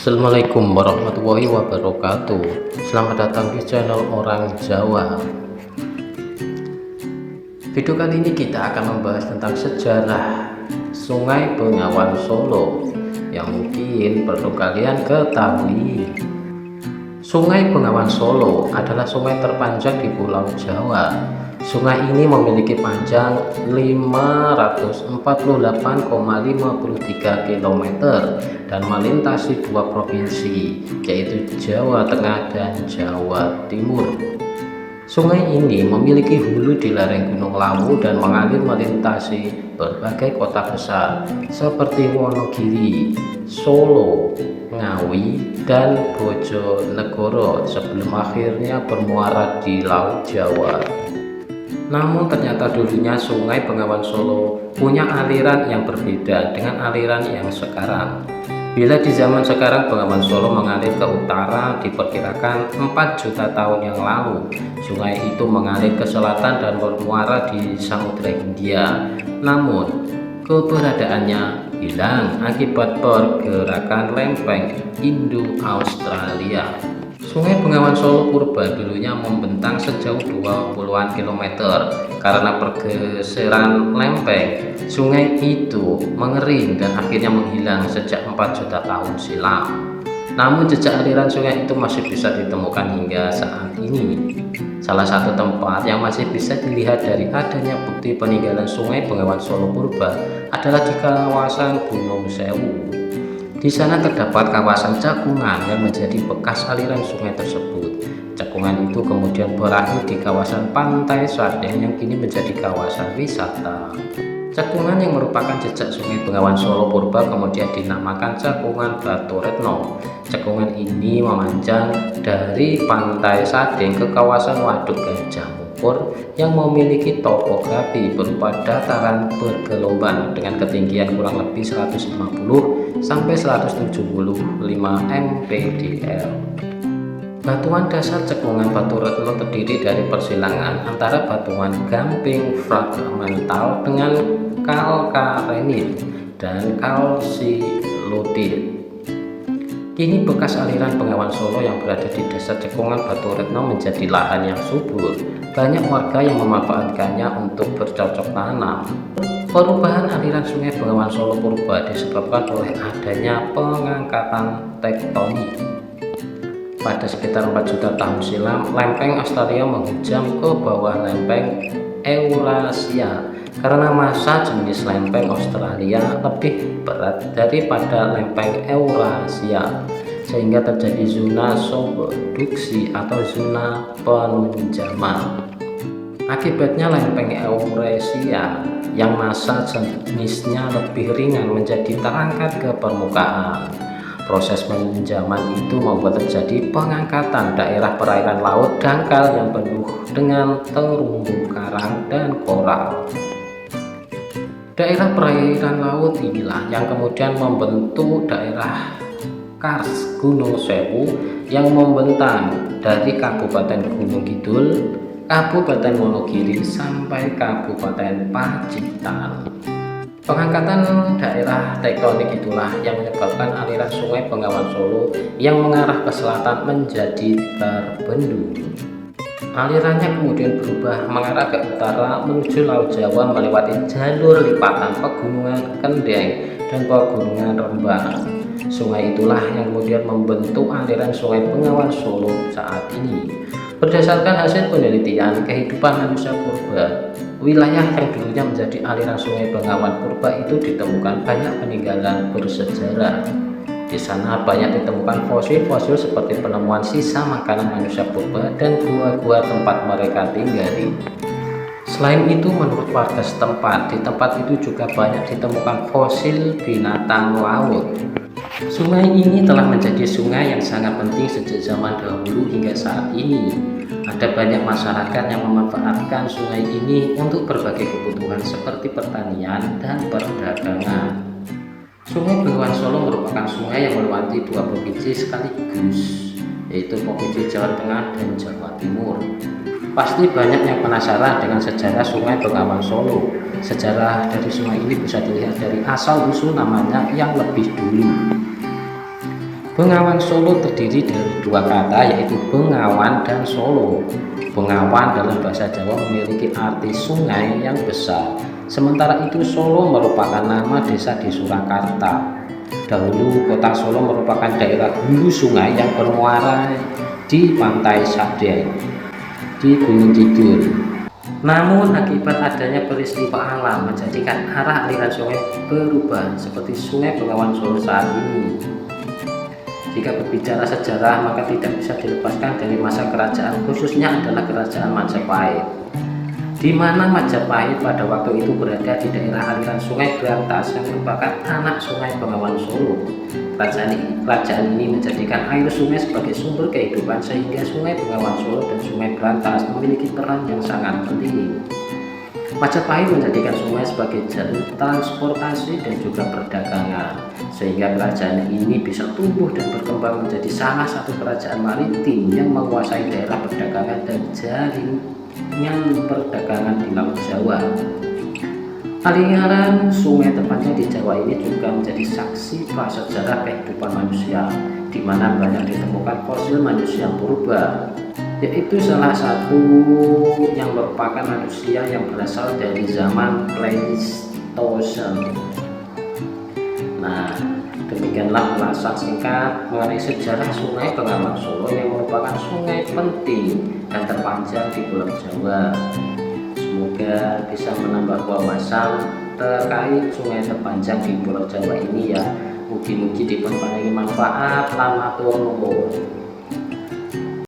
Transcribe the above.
Assalamualaikum warahmatullahi wabarakatuh. Selamat datang di channel Orang Jawa. Video kali ini kita akan membahas tentang sejarah Sungai Bengawan Solo yang mungkin perlu kalian ketahui. Sungai Bengawan Solo adalah sungai terpanjang di Pulau Jawa. Sungai ini memiliki panjang 548,53 km dan melintasi dua provinsi, yaitu Jawa Tengah dan Jawa Timur. Sungai ini memiliki hulu di lereng Gunung Lawu dan mengalir melintasi berbagai kota besar seperti Wonogiri, Solo, Ngawi, dan Bojonegoro sebelum akhirnya bermuara di Laut Jawa. Namun ternyata dulunya Sungai Bengawan Solo punya aliran yang berbeda dengan aliran yang sekarang. Bila di zaman sekarang Bengawan Solo mengalir ke utara diperkirakan 4 juta tahun yang lalu, sungai itu mengalir ke selatan dan bermuara di Samudra Hindia. Namun keberadaannya hilang akibat pergerakan lempeng Indo-Australia. Sungai Bengawan Solo purba dulunya membentang sejauh 20-an kilometer. Karena pergeseran lempeng, sungai itu mengering dan akhirnya menghilang sejak 4 juta tahun silam. Namun jejak aliran sungai itu masih bisa ditemukan hingga saat ini. Salah satu tempat yang masih bisa dilihat dari adanya bukti peninggalan Sungai Bengawan Solo purba adalah di kawasan Gunung Sewu. Di sana terdapat kawasan cekungan yang menjadi bekas aliran sungai tersebut. Cekungan itu kemudian berakhir di kawasan Pantai Sadeng yang kini menjadi kawasan wisata. Cekungan yang merupakan jejak Sungai Bengawan Solo purba kemudian dinamakan Cekungan Batu Retno. Cekungan ini memanjang dari Pantai Sadeng ke kawasan Waduk Gajah Mungkur yang memiliki topografi berupa dataran bergelombang dengan ketinggian kurang lebih 150 sampai 175 mdpl. Batuan dasar Cekungan Batu Retno terdiri dari persilangan antara batuan gamping fragmental dengan kalkarenit dan kalsilutit. Kini bekas aliran Bengawan Solo yang berada di desa Cekungan Batu Retno menjadi lahan yang subur. Banyak warga yang memanfaatkannya untuk bercocok tanam. Perubahan aliran Sungai Bengawan Solo purba disebabkan oleh adanya pengangkatan tektonik. Pada sekitar 4 juta tahun silam, lempeng Australia menghujam ke bawah lempeng Eurasia karena massa jenis lempeng Australia lebih berat daripada lempeng Eurasia, sehingga terjadi zona subduksi atau zona penunjaman. Akibatnya lempeng Eurasia yang massa jenisnya lebih ringan menjadi terangkat ke permukaan. Proses penunjaman itu membuat terjadi pengangkatan daerah perairan laut dangkal yang penuh dengan terumbu karang dan koral. Daerah perairan laut inilah yang kemudian membentuk daerah Kars Gunung Sewu yang membentang dari Kabupaten Gunung Kidul, Kabupaten Wonogiri sampai Kabupaten Pacitan. Pengangkatan daerah tektonik itulah yang menyebabkan aliran Sungai Bengawan Solo yang mengarah ke selatan menjadi terbendung. Alirannya kemudian berubah mengarah ke utara menuju Laut Jawa melewati jalur lipatan Pegunungan Kendeng dan Pegunungan Rembang. Sungai itulah yang kemudian membentuk aliran Sungai Bengawan Solo saat ini. Berdasarkan hasil penelitian kehidupan manusia purba, wilayah yang dulunya menjadi aliran Sungai Bengawan purba itu ditemukan banyak peninggalan bersejarah. Di sana banyak ditemukan fosil-fosil seperti penemuan sisa makanan manusia purba dan gua-gua tempat mereka tinggali. Selain itu, menurut warga setempat, di tempat itu juga banyak ditemukan fosil binatang laut. Sungai ini telah menjadi sungai yang sangat penting sejak zaman dahulu hingga saat ini. Ada banyak masyarakat yang memanfaatkan sungai ini untuk berbagai kebutuhan seperti pertanian dan perdagangan. Sungai Bengawan Solo merupakan sungai yang melewati dua provinsi sekaligus, yaitu Provinsi Jawa Tengah dan Jawa Timur. Pasti banyak yang penasaran dengan sejarah Sungai Bengawan Solo. Sejarah dari sungai ini bisa dilihat dari asal-usul namanya yang lebih dulu. Bengawan Solo terdiri dari dua kata, yaitu Bengawan dan Solo. Bengawan dalam bahasa Jawa memiliki arti sungai yang besar, sementara itu Solo merupakan nama desa di Surakarta. Dahulu kota Solo merupakan daerah hulu sungai yang bermuara di pantai Sade di Gunung Kidul. Namun akibat adanya peristiwa alam menjadikan arah aliran sungai berubah seperti Sungai Bengawan Solo saat ini. Jika berbicara sejarah, maka tidak bisa dilepaskan dari masa kerajaan, khususnya adalah kerajaan Majapahit, di mana Majapahit pada waktu itu berada di daerah aliran Sungai Brantas yang merupakan anak Sungai Bengawan Solo. Kerajaan ini menjadikan air sungai sebagai sumber kehidupan, sehingga Sungai Bengawan Solo dan Sungai Brantas memiliki peran yang sangat penting. Majapahit menjadikan sungai sebagai jalur transportasi dan juga perdagangan, sehingga kerajaan ini bisa tumbuh dan berkembang menjadi salah satu kerajaan maritim yang menguasai daerah perdagangan dan jaringan perdagangan di Laut Jawa. Aliran sungai terpanjang di Jawa ini juga menjadi saksi prasejarah kehidupan manusia, di mana banyak ditemukan fosil manusia purba, yaitu salah satu yang merupakan manusia yang berasal dari zaman Pleistosen. Nah, demikianlah ulasan singkat mengenai sejarah Sungai Bengawan Solo yang merupakan sungai penting dan terpanjang di Pulau Jawa. Semoga bisa menambah wawasan terkait sungai terpanjang di Pulau Jawa ini ya. Mugi-mugi dipunparingi manfaat. Matur nuwun.